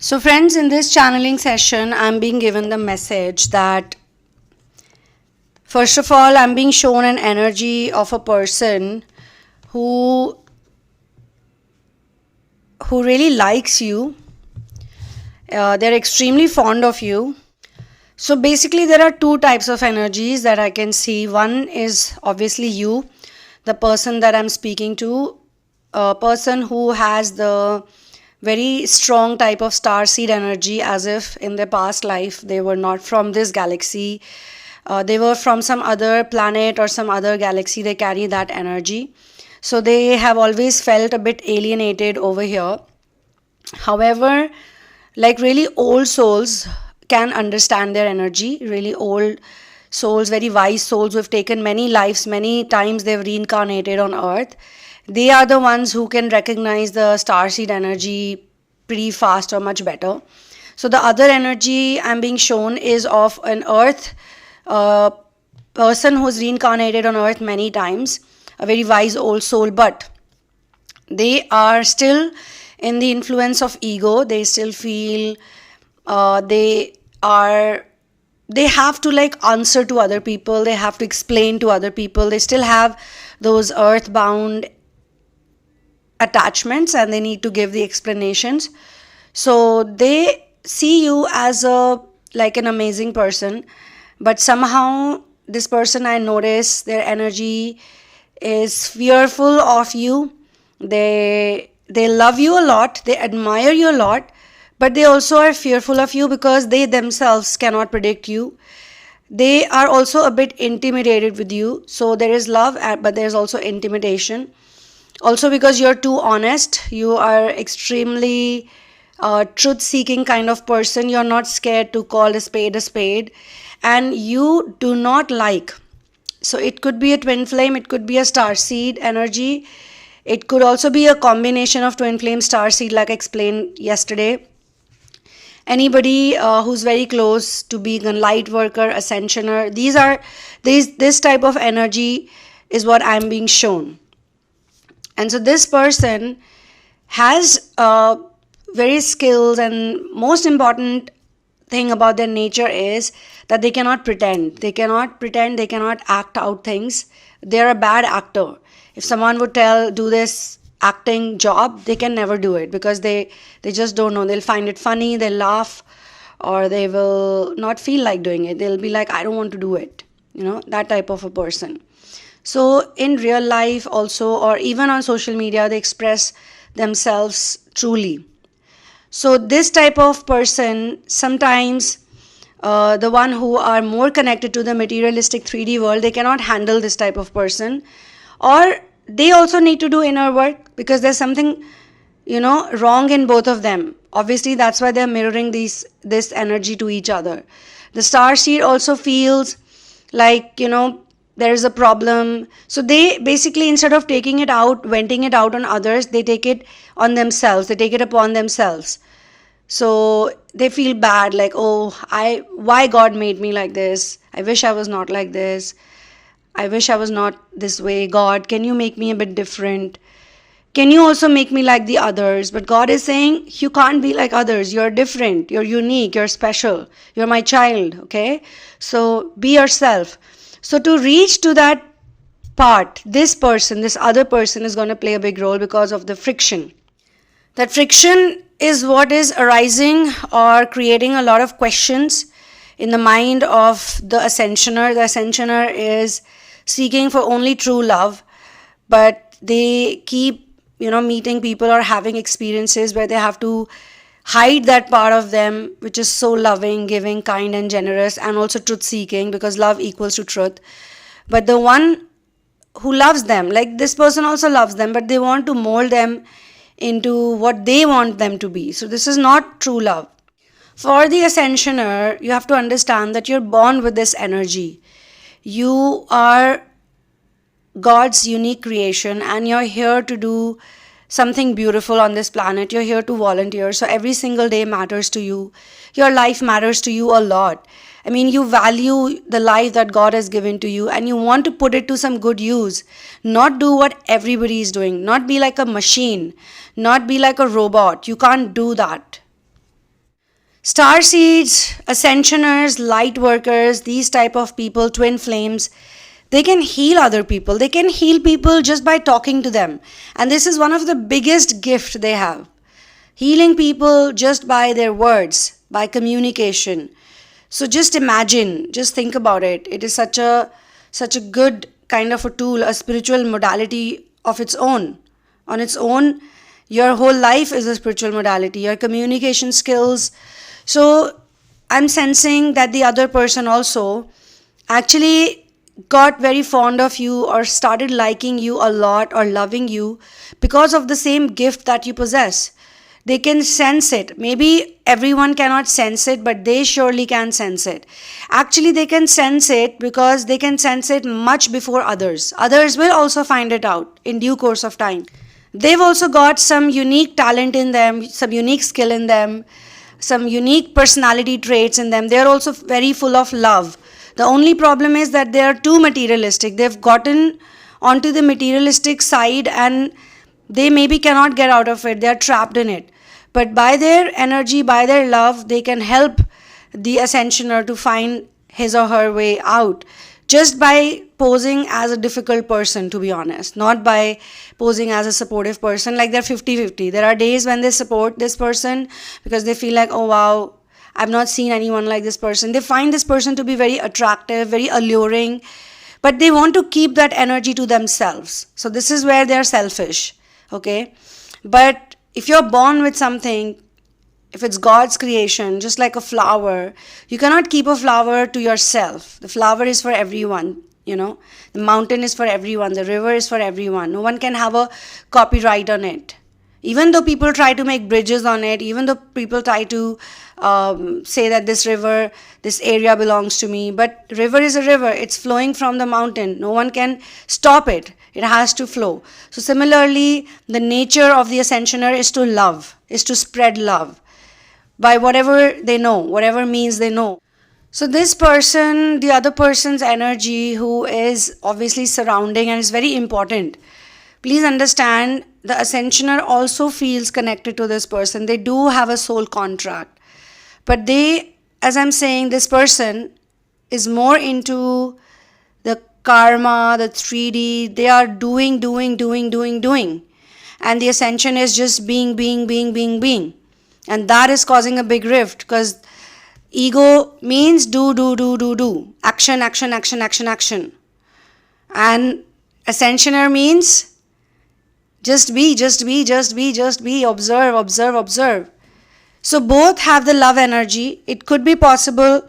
So friends, in this channeling session, I'm being given the message that first of all, I'm being shown an energy of a person who really likes you. They're extremely fond of you. So basically, there are two types of energies that I can see. One is obviously you, the person that I'm speaking to, a person who has the very strong type of starseed energy, as if in their past life they were not from this galaxy. They were from some other planet or some other galaxy. They carry that energy. So they have always felt a bit alienated over here. However, like really old souls can understand their energy. Really old souls, very wise souls who have taken many lives, many times they've reincarnated on earth. They are the ones who can recognize the starseed energy pretty fast or much better. So the other energy I'm being shown is of an earth person who's reincarnated on earth many times, a very wise old soul, but they are still in the influence of ego. They still feel they have to like answer to other people, they have to explain to other people, they still have those earthbound attachments and they need to give the explanations. So they see you as a like an amazing person, but somehow this person, I notice their energy is fearful of you. They love you a lot, they admire you a lot, but they also are fearful of you because they themselves cannot predict you. They are also a bit intimidated with you. So there is love, but there is also intimidation. Also because you're too honest, you are extremely truth-seeking kind of person. You're not scared to call a spade, and you do not like. So it could be a twin flame, it could be a star seed energy. It could also be a combination of twin flame, star seed, like I explained yesterday. Anybody who's very close to being a light worker, ascensioner, this type of energy is what I'm being shown. And so this person has various skills, and most important thing about their nature is that they cannot pretend. They cannot act out things. They're a bad actor. If someone would do this acting job, they can never do it because they just don't know. They'll find it funny, they'll laugh, or they will not feel like doing it. They'll be like, I don't want to do it. That type of a person. So in real life also, or even on social media, they express themselves truly. So this type of person, sometimes the one who are more connected to the materialistic 3D world, they cannot handle this type of person, or they also need to do inner work because there's something wrong in both of them. Obviously that's why they're mirroring this energy to each other. The star seed also feels like there is a problem. So they basically, instead of taking it out, venting it out on others, they take it on themselves. They take it upon themselves. So they feel bad, like, oh, why God made me like this? I wish I was not like this. I wish I was not this way. God, can you make me a bit different? Can you also make me like the others? But God is saying, you can't be like others. You're different. You're unique. You're special. You're my child. Okay? So be yourself. So to reach to that part, this other person is going to play a big role because of the friction. That friction is what is arising or creating a lot of questions in the mind of the ascensioner. The ascensioner is seeking for only true love, but they keep meeting people or having experiences where they have to hide that part of them which is so loving, giving, kind and generous, and also truth seeking, because love equals to truth. But the one who loves them, like this person also loves them, but they want to mold them into what they want them to be. So this is not true love. For the ascensioner, you have to understand that you're born with this energy. You are God's unique creation and you're here to do something beautiful on this planet. You're here to volunteer. So every single day matters to you. Your life matters to you a lot. I mean, you value the life that God has given to you and you want to put it to some good use. Not do what everybody is doing. Not be like a machine. Not be like a robot. You can't do that. Star seeds, ascensioners, light workers, these type of people, twin flames, they can heal other people. They can heal people just by talking to them. And this is one of the biggest gifts they have. Healing people just by their words, by communication. So just imagine, just think about it. It is such a good kind of a tool, a spiritual modality of its own. On its own, your whole life is a spiritual modality, your communication skills. So I'm sensing that the other person also actually got very fond of you or started liking you a lot or loving you because of the same gift that you possess. They can sense it. Maybe everyone cannot sense it, but they surely can sense it. Actually, they can sense it because they can sense it much before others. Others will also find it out in due course of time. They've also got some unique talent in them, some unique skill in them, some unique personality traits in them. They're also very full of love. The only problem is that they are too materialistic. They've gotten onto the materialistic side and they maybe cannot get out of it. They are trapped in it. But by their energy, by their love, they can help the ascensioner to find his or her way out. Just by posing as a difficult person, to be honest. Not by posing as a supportive person. Like they're 50-50. There are days when they support this person because they feel like, oh wow, I've not seen anyone like this person. They find this person to be very attractive, very alluring. But they want to keep that energy to themselves. So this is where they're selfish. Okay? But if you're born with something, if it's God's creation, just like a flower, you cannot keep a flower to yourself. The flower is for everyone, The mountain is for everyone. The river is for everyone. No one can have a copyright on it. Even though people try to make bridges on it, even though people try to say that this river, this area belongs to me, but river is a river. It's flowing from the mountain. No one can stop it. It has to flow. So similarly, the nature of the ascensioner is to love, is to spread love by whatever they know, whatever means they know. So this person, the other person's energy who is obviously surrounding and is very important. Please understand, the ascensioner also feels connected to this person. They do have a soul contract. But they, as I'm saying, this person is more into the karma, the 3D. They are doing. And the ascension is just being. And that is causing a big rift because ego means do. Action. And ascensioner means just be. Observe. So both have the love energy. It could be possible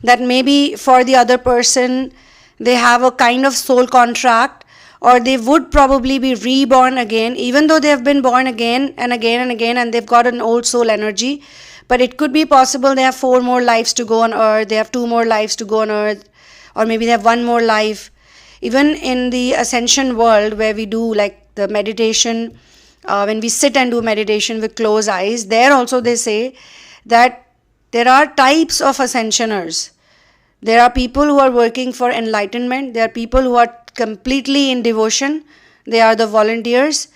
that maybe for the other person, they have a kind of soul contract, or they would probably be reborn again, even though they have been born again and again, and they've got an old soul energy. But it could be possible they have 4 more lives to go on earth, they have 2 more lives to go on earth, or maybe they have 1 more life. Even in the ascension world where we do like the meditation, when we sit and do meditation with closed eyes, there also they say that there are types of ascensioners. There are people who are working for enlightenment. There are people who are completely in devotion. They are the volunteers.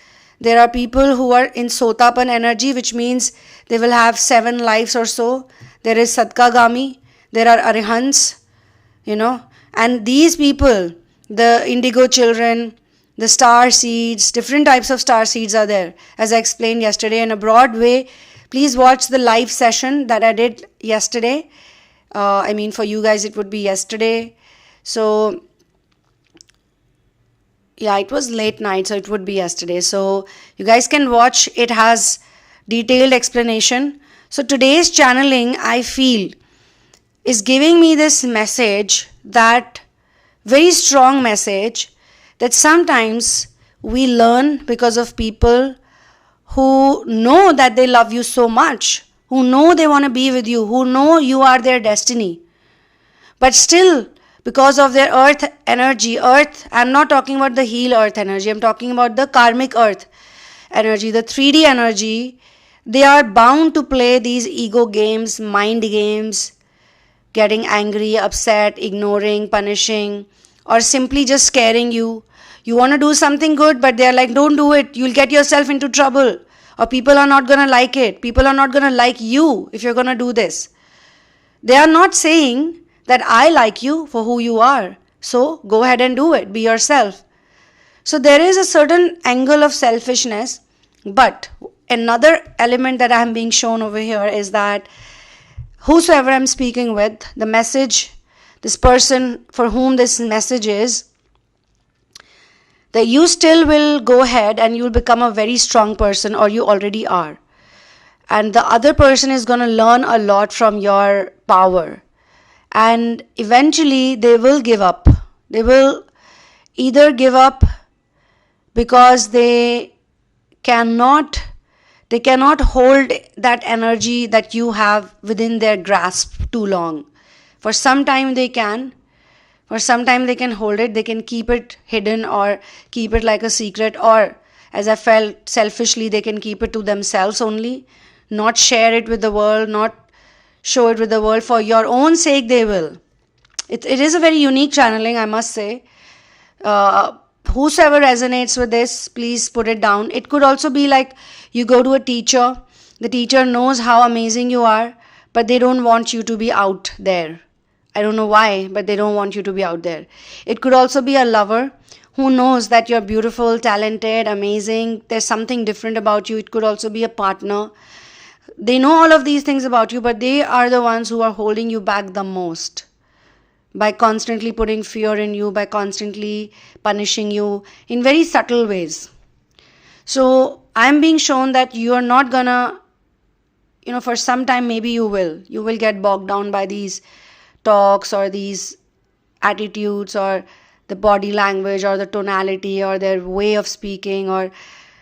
There are people who are in sotapan energy, which means they will have 7 lives or so. There is Satkagami. There are Arihants, And these people, the indigo children, the star seeds, different types of star seeds are there. As I explained yesterday in a broad way, please watch the live session that I did yesterday. For you guys, it would be yesterday. So, yeah, it was late night, so it would be yesterday. So, you guys can watch. It has detailed explanation. So, today's channeling, I feel, is giving me this message, that very strong message, that sometimes we learn because of people who know that they love you so much, who know they want to be with you, who know you are their destiny. But still, because of their earth energy, I'm not talking about the heel earth energy, I'm talking about the karmic earth energy, the 3D energy, they are bound to play these ego games, mind games, getting angry, upset, ignoring, punishing, or simply just scaring you. You want to do something good, but they're like, don't do it, you'll get yourself into trouble. or people are not going to like it. People are not going to like you if you're going to do this. They are not saying that I like you for who you are. So go ahead and do it. Be yourself. So there is a certain angle of selfishness. But another element that I am being shown over here is that whosoever I'm speaking with, the message, this person for whom this message is, that you still will go ahead and you'll become a very strong person, or you already are. And the other person is going to learn a lot from your power. And eventually they will give up. They will either give up because they cannot hold that energy that you have within their grasp too long. For some time they can. For some time they can hold it. They can keep it hidden or keep it like a secret. Or, as I felt selfishly, they can keep it to themselves only. Not share it with the world. Not show it with the world. For your own sake they will. It is a very unique channeling, I must say. Whosoever resonates with this, please put it down. It could also be like you go to a teacher. The teacher knows how amazing you are, but they don't want you to be out there. I don't know why, but they don't want you to be out there. It could also be a lover who knows that you're beautiful, talented, amazing. There's something different about you. It could also be a partner. They know all of these things about you, but they are the ones who are holding you back the most. By constantly putting fear in you, by constantly punishing you in very subtle ways. So I'm being shown that you are not gonna, for some time maybe you will get bogged down by these talks or these attitudes or the body language or the tonality or their way of speaking, or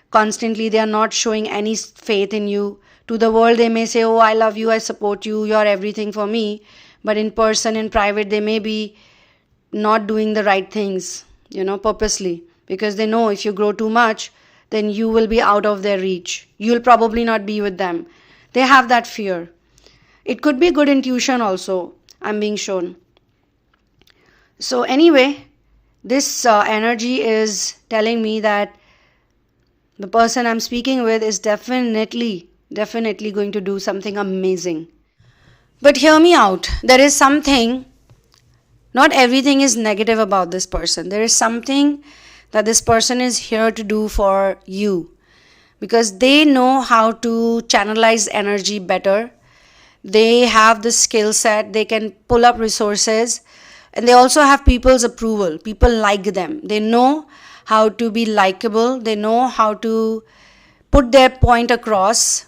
constantly they are not showing any faith in you. To the world they may say, oh, I love you, I support you, you're everything for me. But in person, in private, they may be not doing the right things, purposely. Because they know if you grow too much, then you will be out of their reach. You'll probably not be with them. They have that fear. It could be good intuition also, I'm being shown. So anyway, this energy is telling me that the person I'm speaking with is definitely going to do something amazing. But hear me out. There is something, not everything is negative about this person. There is something that this person is here to do for you. Because they know how to channelize energy better. They have the skill set. They can pull up resources. And they also have people's approval. People like them. They know how to be likable. They know how to put their point across.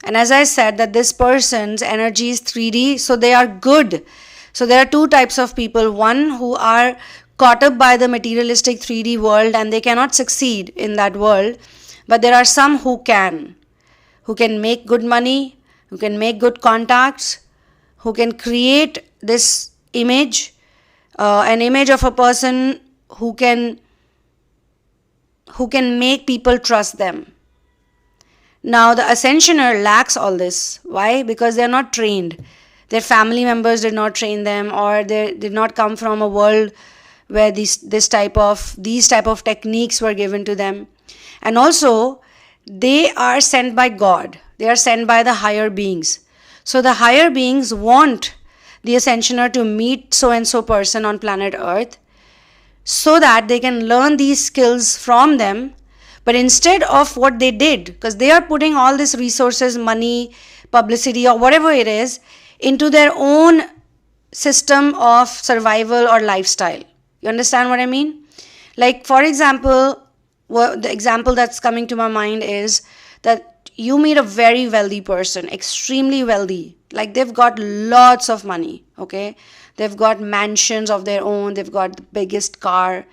And as I said, that this person's energy is 3D, so they are good. So there are two types of people. One who are caught up by the materialistic 3D world and they cannot succeed in that world. But there are some who can make good money, who can make good contacts, who can create this image, an image of a person who can make people trust them. Now, the ascensioner lacks all this. Why? Because they are not trained. Their family members did not train them, or they did not come from a world where these type of techniques were given to them. And also, they are sent by God. They are sent by the higher beings. So the higher beings want the ascensioner to meet so-and-so person on planet Earth so that they can learn these skills from them. But instead of what they did, because they are putting all these resources, money, publicity, or whatever it is, into their own system of survival or lifestyle. You understand what I mean? Like, for example, the example that's coming to my mind is that you meet a very wealthy person, extremely wealthy. Like, they've got lots of money, okay? They've got mansions of their own. They've got the biggest car.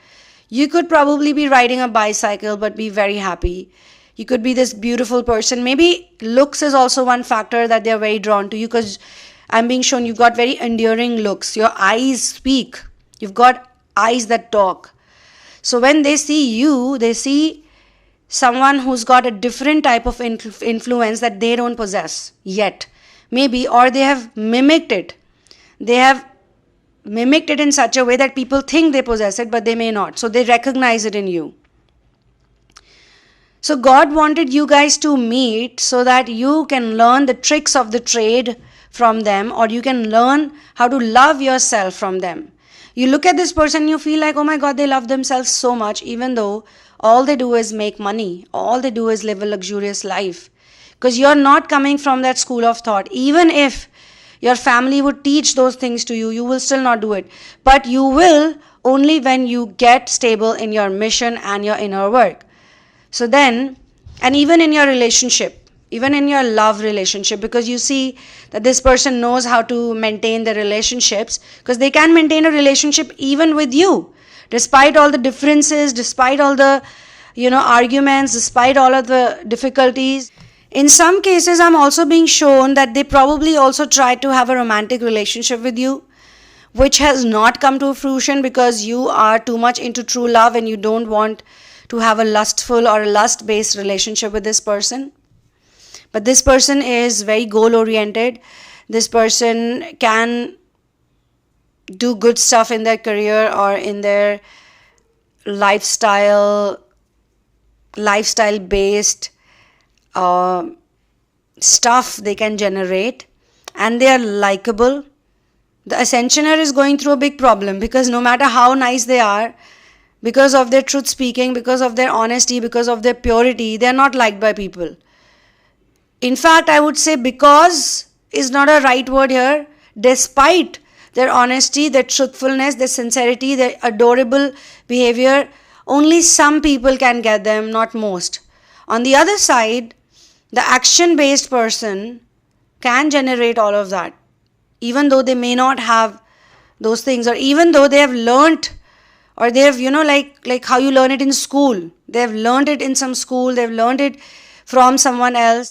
You could probably be riding a bicycle but be very happy. You could be this beautiful person. Maybe looks is also one factor that they're very drawn to you, because I'm being shown you've got very endearing looks. Your eyes speak. You've got eyes that talk. So when they see you, they see someone who's got a different type of influence that they don't possess yet. Maybe, or they have mimicked it. They have mimicked it in such a way that people think they possess it, but they may not. So they recognize it in you. So God wanted you guys to meet so that you can learn the tricks of the trade from them, or you can learn how to love yourself from them. You look at this person, you feel like, oh my God, they love themselves so much, even though all they do is make money, all they do is live a luxurious life. Because you're not coming from that school of thought. Even if your family would teach those things to you, you will still not do it. But you will only when you get stable in your mission and your inner work. So then, and even in your relationship, even in your love relationship, because you see that this person knows how to maintain the relationships, because they can maintain a relationship even with you, despite all the differences, despite all the arguments, despite all of the difficulties. In some cases, I'm also being shown that they probably also tried to have a romantic relationship with you, which has not come to fruition because you are too much into true love and you don't want to have a lustful or a lust-based relationship with this person. But this person is very goal-oriented. This person can do good stuff in their career or in their lifestyle-based stuff they can generate, and they are likable. The ascensioner is going through a big problem because no matter how nice they are, because of their truth speaking, because of their honesty, because of their purity, they are not liked by people. In fact, I would say because is not a right word here. Despite their honesty, their truthfulness, their sincerity, their adorable behavior, only some people can get them, not most. On the other side, the action-based person can generate all of that, even though they may not have those things, or even though they have learnt, or they have, like how you learn it in school. They have learned it in some school, they have learned it from someone else.